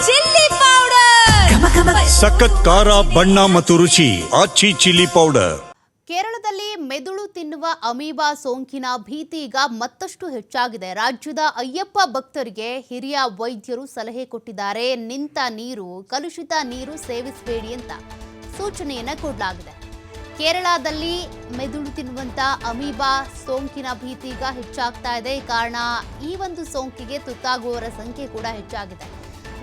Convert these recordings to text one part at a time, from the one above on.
Chilli powder, ಸಖತ್ ಖಾರ ಬಣ್ಣ ಮತ್ತು ರುಚಿ ಆಚಿ ಚಿಲ್ಲಿ ಪೌಡರ್. ಕೇರಳದಲ್ಲಿ ಮೆದುಳು ತಿನ್ನುವ ಅಮೀಬಾ ಸೋಂಕಿನ ಭೀತಿ ಈಗ ಮತ್ತಷ್ಟು ಹೆಚ್ಚಾಗಿದೆ. ರಾಜ್ಯದ ಅಯ್ಯಪ್ಪ ಭಕ್ತರಿಗೆ ಹಿರಿಯ ವೈದ್ಯರು ಸಲಹೆ ಕೊಟ್ಟಿದ್ದಾರೆ. ನಿಂತ ನೀರು, ಕಲುಷಿತ ನೀರು ಸೇವಿಸಬೇಡಿ ಅಂತ ಸೂಚನೆಯನ್ನ ಕೊಡಲಾಗಿದೆ. ಕೇರಳದಲ್ಲಿ ಮೆದುಳು ತಿನ್ನುವಂತ ಅಮೀಬಾ ಸೋಂಕಿನ ಭೀತಿ ಈಗ ಹೆಚ್ಚಾಗ್ತಾ ಇದೆ. ಕಾರಣ ಈ ಒಂದು ಸೋಂಕಿಗೆ ತುತ್ತಾಗುವವರ ಸಂಖ್ಯೆ ಕೂಡ ಹೆಚ್ಚಾಗಿದೆ.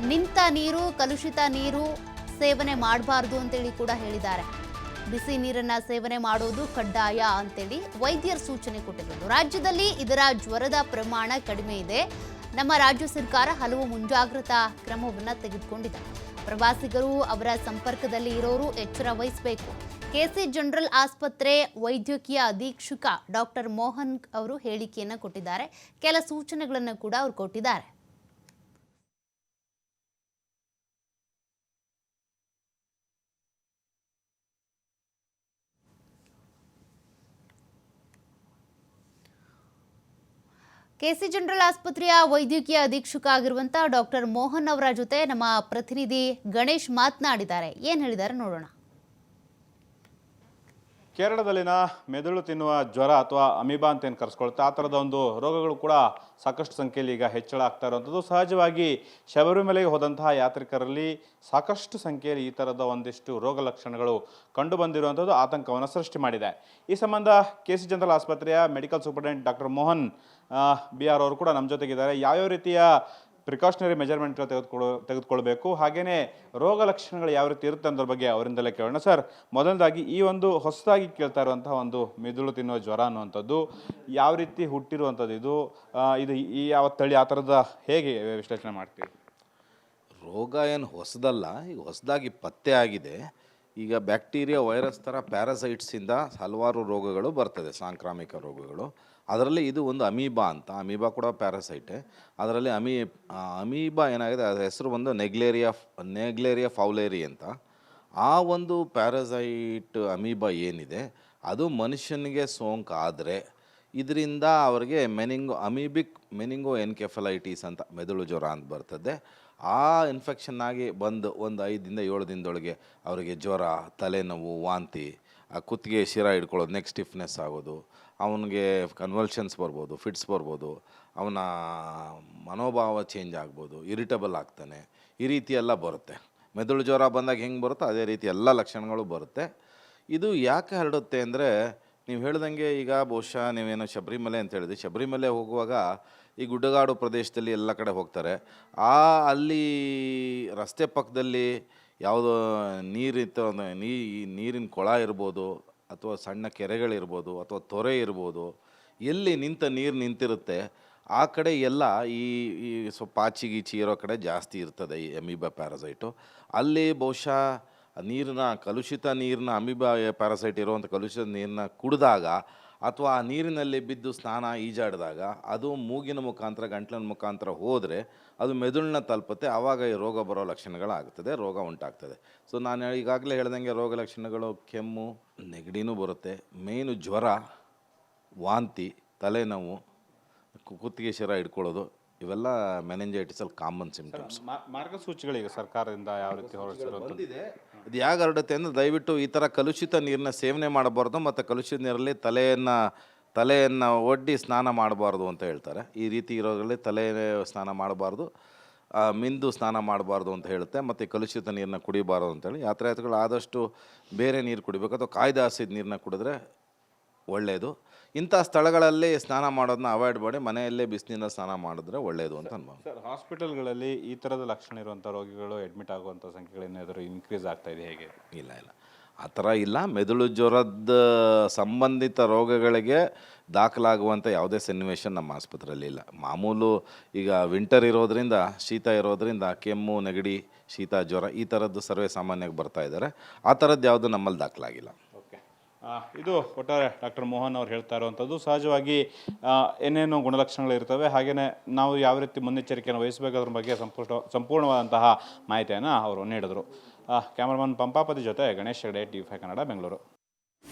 ನಿಂತ ನೀರು, ಕಲುಷಿತ ನೀರು ಸೇವನೆ ಮಾಡಬಾರ್ದು ಅಂತೇಳಿ ಕೂಡ ಹೇಳಿದ್ದಾರೆ. ಬಿಸಿ ನೀರನ್ನ ಸೇವನೆ ಮಾಡುವುದು ಕಡ್ಡಾಯ ಅಂತೇಳಿ ವೈದ್ಯರ ಸೂಚನೆ ಕೊಟ್ಟಿರೋದು. ರಾಜ್ಯದಲ್ಲಿ ಇದರ ಜ್ವರದ ಪ್ರಮಾಣ ಕಡಿಮೆ ಇದೆ. ನಮ್ಮ ರಾಜ್ಯ ಸರ್ಕಾರ ಹಲವು ಮುಂಜಾಗ್ರತಾ ಕ್ರಮವನ್ನು ತೆಗೆದುಕೊಂಡಿದೆ. ಪ್ರವಾಸಿಗರು, ಅವರ ಸಂಪರ್ಕದಲ್ಲಿ ಇರೋರು ಎಚ್ಚರ ವಹಿಸಬೇಕು. ಕೆಸಿ ಜನರಲ್ ಆಸ್ಪತ್ರೆ ವೈದ್ಯಕೀಯ ಅಧೀಕ್ಷಕ ಡಾಕ್ಟರ್ ಮೋಹನ್ ಅವರು ಹೇಳಿಕೆಯನ್ನು ಕೊಟ್ಟಿದ್ದಾರೆ. ಕೆಲ ಸೂಚನೆಗಳನ್ನು ಕೂಡ ಅವರು ಕೊಟ್ಟಿದ್ದಾರೆ. ಕೆಸಿ ಜನರಲ್ ಆಸ್ಪತ್ರೆಯ ವೈದ್ಯಕೀಯ ಅಧೀಕ್ಷಕ ಆಗಿರುವಂತಹ ಡಾಕ್ಟರ್ ಮೋಹನ್ ಅವರ ಜೊತೆ ನಮ್ಮ ಪ್ರತಿನಿಧಿ ಗಣೇಶ್ ಮಾತನಾಡಿದ್ದಾರೆ. ಏನು ಹೇಳಿದ್ದಾರೆ ನೋಡೋಣ. ಕೇರಳದಲ್ಲಿನ ಮೆದುಳು ತಿನ್ನುವ ಜ್ವರ ಅಥವಾ ಅಮೀಬಾ ಅಂತ ಏನು ಕರೆಸ್ಕೊಳುತ್ತೆ, ಆ ಥರದ ಒಂದು ರೋಗಗಳು ಕೂಡ ಸಾಕಷ್ಟು ಸಂಖ್ಯೆಯಲ್ಲಿ ಈಗ ಹೆಚ್ಚಳ ಆಗ್ತಾ ಇರುವಂಥದ್ದು. ಸಹಜವಾಗಿ ಶಬರಿಮಲೆಗೆ ಹೋದಂತಹ ಯಾತ್ರಿಕರಲ್ಲಿ ಸಾಕಷ್ಟು ಸಂಖ್ಯೆಯಲ್ಲಿ ಈ ಥರದ ಒಂದಿಷ್ಟು ರೋಗ ಲಕ್ಷಣಗಳು ಕಂಡು ಬಂದಿರುವಂಥದ್ದು ಆತಂಕವನ್ನು ಸೃಷ್ಟಿ ಮಾಡಿದೆ. ಈ ಸಂಬಂಧ ಕೆಸಿ ಜನರಲ್ ಆಸ್ಪತ್ರೆಯ medical superintendent doctor Mohan BR ಅವರು ಕೂಡ ನಮ್ಮ ಜೊತೆಗಿದ್ದಾರೆ. ಯಾವ್ಯಾವ ರೀತಿಯ ಪ್ರಿಕಾಷನರಿ ಮೆಜರ್ಮೆಂಟ್ ತೆಗೆದುಕೊಳ್ಬೇಕು, ಹಾಗೆಯೇ ರೋಗ ಲಕ್ಷಣಗಳು ಯಾವ ರೀತಿ ಇರುತ್ತೆ ಅನ್ನೋದ್ರ ಬಗ್ಗೆ ಅವರಿಂದಲೇ ಕೇಳೋಣ. ಸರ್, ಮೊದಲದಾಗಿ ಈ ಒಂದು ಹೊಸದಾಗಿ ಕೇಳ್ತಾ ಇರುವಂತಹ ಒಂದು ಮೆದುಳು ತಿನ್ನುವ ಜ್ವರ ಅನ್ನುವಂಥದ್ದು ಯಾವ ರೀತಿ ಹುಟ್ಟಿರುವಂಥದ್ದು, ಇದು ಈ ಯಾವ ತಳಿ, ಆ ಥರದ ಹೇಗೆ ವಿಶ್ಲೇಷಣೆ ಮಾಡ್ತೀವಿ? ರೋಗ ಏನು ಹೊಸದಲ್ಲ, ಈಗ ಹೊಸದಾಗಿ ಪತ್ತೆ ಆಗಿದೆ. ಈಗ ಬ್ಯಾಕ್ಟೀರಿಯಾ, ವೈರಸ್ ಥರ ಪ್ಯಾರಾಸೈಟ್ಸಿಂದ ಹಲವಾರು ರೋಗಗಳು ಬರ್ತದೆ, ಸಾಂಕ್ರಾಮಿಕ ರೋಗಗಳು. ಅದರಲ್ಲಿ ಇದು ಒಂದು ಅಮೀಬಾ ಅಂತ. ಅಮೀಬಾ ಕೂಡ ಪ್ಯಾರಾಸೈಟೇ. ಅದರಲ್ಲಿ ಅಮೀಬಾ ಏನಾಗಿದೆ, ಅದರ ಹೆಸರು ಒಂದು ನೆಗ್ಲೇರಿಯಾ ಫೌಲೇರಿ ಅಂತ. ಆ ಒಂದು ಪ್ಯಾರಾಸೈಟ್ ಅಮೀಬಾ ಏನಿದೆ ಅದು ಮನುಷ್ಯನಿಗೆ ಸೋಂಕಾದರೆ ಇದರಿಂದ ಅವರಿಗೆ ಅಮೀಬಿಕ್ ಮೆನಿಂಗೋ ಎನ್ಕೆಫಲೈಟಿಸ್ ಅಂತ ಮೆದುಳು ಜ್ವರ ಅಂತ ಬರ್ತದೆ. ಆ ಇನ್ಫೆಕ್ಷನ್ ಆಗಿ ಒಂದು 5ರಿಂದ 7 ದಿನದೊಳಗೆ ಅವರಿಗೆ ಜ್ವರ, ತಲೆನೋವು, ವಾಂತಿ, ಕುತ್ತಿಗೆ ಶಿರ ಹಿಡ್ಕೊಳ್ಳೋದು, ನೆಕ್ ಸ್ಟಿಫ್ನೆಸ್ ಆಗೋದು, ಅವನಿಗೆ ಕನ್ವಲ್ಷನ್ಸ್ ಬರ್ಬೋದು, ಫಿಟ್ಸ್ ಬರ್ಬೋದು, ಅವನ ಮನೋಭಾವ ಚೇಂಜ್ ಆಗ್ಬೋದು, ಇರಿಟಬಲ್ ಆಗ್ತಾನೆ, ಈ ರೀತಿ ಎಲ್ಲ ಬರುತ್ತೆ. ಮೆದುಳು ಜ್ವರ ಬಂದಾಗ ಹೆಂಗೆ ಬರುತ್ತೋ ಅದೇ ರೀತಿ ಎಲ್ಲ ಲಕ್ಷಣಗಳು ಬರುತ್ತೆ. ಇದು ಯಾಕೆ ಹರಡುತ್ತೆ ಅಂದರೆ, ನೀವು ಹೇಳ್ದಂಗೆ ಈಗ ಬಹುಶಃ ನೀವೇನೋ ಶಬರಿಮಲೆ ಅಂತ ಹೇಳಿದ್ರಿ. ಶಬರಿಮಲೆ ಹೋಗುವಾಗ ಈ ಗುಡ್ಡಗಾಡು ಪ್ರದೇಶದಲ್ಲಿ ಎಲ್ಲ ಕಡೆ ಹೋಗ್ತಾರೆ. ಅಲ್ಲಿ ರಸ್ತೆ ಪಕ್ಕದಲ್ಲಿ ಯಾವುದೋ ನೀರಿತ್ತು, ನೀರಿನ ಕೊಳ ಇರ್ಬೋದು, ಅಥವಾ ಸಣ್ಣ ಕೆರೆಗಳಿರ್ಬೋದು, ಅಥವಾ ತೊರೆ ಇರ್ಬೋದು, ಎಲ್ಲಿ ನೀರು ನಿಂತಿರುತ್ತೆ ಆ ಕಡೆ ಎಲ್ಲ ಈ ಸ್ವಲ್ಪ ಪಾಚಿ ಇರೋ ಕಡೆ ಜಾಸ್ತಿ ಇರ್ತದೆ ಈ ಅಮೀಬಾ ಪ್ಯಾರಾಸೈಟು. ಅಲ್ಲಿ ಬಹುಶಃ ಕಲುಷಿತ ನೀರನ್ನ, ಅಮೀಬಾ ಪ್ಯಾರಾಸೈಟ್ ಇರುವಂಥ ಕಲುಷಿತ ನೀರನ್ನ ಕುಡಿದಾಗ ಅಥವಾ ಆ ನೀರಿನಲ್ಲಿ ಬಿದ್ದು ಈಜಾಡಿದಾಗ ಅದು ಮೂಗಿನ ಮುಖಾಂತರ, ಗಂಟಲಿನ ಮುಖಾಂತರ ಹೋದರೆ ಅದು ಮೆದುಳನ್ನ ತಲುಪುತ್ತೆ. ಆವಾಗ ಈ ರೋಗ ಬರೋ ಲಕ್ಷಣಗಳಾಗ್ತದೆ, ರೋಗ ಉಂಟಾಗ್ತದೆ. ಸೊ ನಾನು ಈಗಾಗಲೇ ಹೇಳ್ದಂಗೆ ರೋಗ ಲಕ್ಷಣಗಳು ಕೆಮ್ಮು, ನೆಗಡಿನೂ ಬರುತ್ತೆ. ಮೇಯ್ನು ಜ್ವರ, ವಾಂತಿ, ತಲೆನೋವು, ಕುತ್ತಿಗೆ ಶಿರ ಹಿಡ್ಕೊಳ್ಳೋದು, ಇವೆಲ್ಲ ಮೆನಿಂಜೈಟಿಸಲ್ಲಿ ಕಾಮನ್ ಸಿಂಪ್ಟಮ್ಸ್. ಮಾರ್ಗಸೂಚಿಗಳಿಗೆ ಸರ್ಕಾರದಿಂದ ಯಾವ ರೀತಿ ಹೊರಡಿಸಿದೆ, ಇದು ಯಾಕೆ ಹರಡುತ್ತೆ ಅಂದರೆ, ದಯವಿಟ್ಟು ಈ ಥರ ಕಲುಷಿತ ನೀರನ್ನ ಸೇವನೆ ಮಾಡಬಾರ್ದು ಮತ್ತು ಕಲುಷಿತ ನೀರಲ್ಲಿ ತಲೆಯನ್ನು ಒಡ್ಡಿ ಸ್ನಾನ ಮಾಡಬಾರ್ದು ಅಂತ ಹೇಳ್ತಾರೆ. ಈ ರೀತಿ ಇರೋದ್ರಲ್ಲಿ ತಲೆ ಸ್ನಾನ ಮಾಡಬಾರ್ದು, ಮಿಂದು ಸ್ನಾನ ಮಾಡಬಾರ್ದು ಅಂತ ಹೇಳುತ್ತೆ. ಮತ್ತು ಕಲುಷಿತ ನೀರನ್ನ ಕುಡಿಬಾರ್ದು ಅಂತೇಳಿ ಯಾತ್ರಾರ್ಥಿಗಳು ಆದಷ್ಟು ಬೇರೆ ನೀರು ಕುಡಿಬೇಕು, ಅಥವಾ ಕಾಯ್ದೆ ಆರಿಸಿದ ನೀರನ್ನ ಕುಡಿದ್ರೆ ಒಳ್ಳೆಯದು. ಇಂಥ ಸ್ಥಳಗಳಲ್ಲಿ ಸ್ನಾನ ಮಾಡೋದನ್ನ ಅವಾಯ್ಡ್ ಮಾಡಿ ಮನೆಯಲ್ಲೇ ಬಿಸಿನೀರಿನ ಸ್ನಾನ ಮಾಡಿದ್ರೆ ಒಳ್ಳೆಯದು ಅಂತ ಅನ್ಬೋದು. ಸರ್, ಹಾಸ್ಪಿಟಲ್ಗಳಲ್ಲಿ ಈ ಥರದ ಲಕ್ಷಣ ಇರುವಂಥ ರೋಗಿಗಳು ಅಡ್ಮಿಟ್ ಆಗುವಂಥ ಸಂಖ್ಯೆಗಳೇನಾದರೂ ಇನ್ಕ್ರೀಸ್ ಆಗ್ತಾ ಇದೆ ಹೇಗೆ? ಇಲ್ಲ, ಆ ಥರ ಇಲ್ಲ. ಮೆದುಳು ಜ್ವರದ ಸಂಬಂಧಿತ ರೋಗಗಳಿಗೆ ದಾಖಲಾಗುವಂಥ ಯಾವುದೇ ಸನ್ನಿವೇಶ ನಮ್ಮ ಆಸ್ಪತ್ರೆಯಲ್ಲಿ ಇಲ್ಲ. ಮಾಮೂಲು ಈಗ ವಿಂಟರ್ ಇರೋದ್ರಿಂದ, ಶೀತ ಇರೋದ್ರಿಂದ ಕೆಮ್ಮು, ನೆಗಡಿ, ಶೀತ, ಜ್ವರ ಈ ಥರದ್ದು ಸರ್ವೇ ಸಾಮಾನ್ಯವಾಗಿ ಬರ್ತಾ ಇದ್ದಾರೆ. ಆ ಥರದ್ದು ಯಾವುದು ನಮ್ಮಲ್ಲಿ ದಾಖಲಾಗಿಲ್ಲ. ಇದು ಒಟ್ಟಾರೆ ಡಾಕ್ಟರ್ ಮೋಹನ್ ಅವ್ರು ಹೇಳ್ತಾ ಇರುವಂಥದ್ದು. ಸಹಜವಾಗಿ ಏನೇನು ಗುಣಲಕ್ಷಣಗಳು ಇರ್ತವೆ, ಹಾಗೆಯೇ ನಾವು ಯಾವ ರೀತಿ ಮುನ್ನೆಚ್ಚರಿಕೆಯನ್ನು ವಹಿಸಬೇಕಾದ್ರ ಬಗ್ಗೆ ಸಂಪೂರ್ಣವಾದಂತಹ ಮಾಹಿತಿಯನ್ನು ಅವರು ನೀಡಿದರು. ಕ್ಯಾಮರಾಮನ್ ಪಂಪಾಪತಿ ಜೊತೆ ಗಣೇಶ್ ಹೆಗಡೆ, TV5 ಕನ್ನಡ, ಬೆಂಗಳೂರು.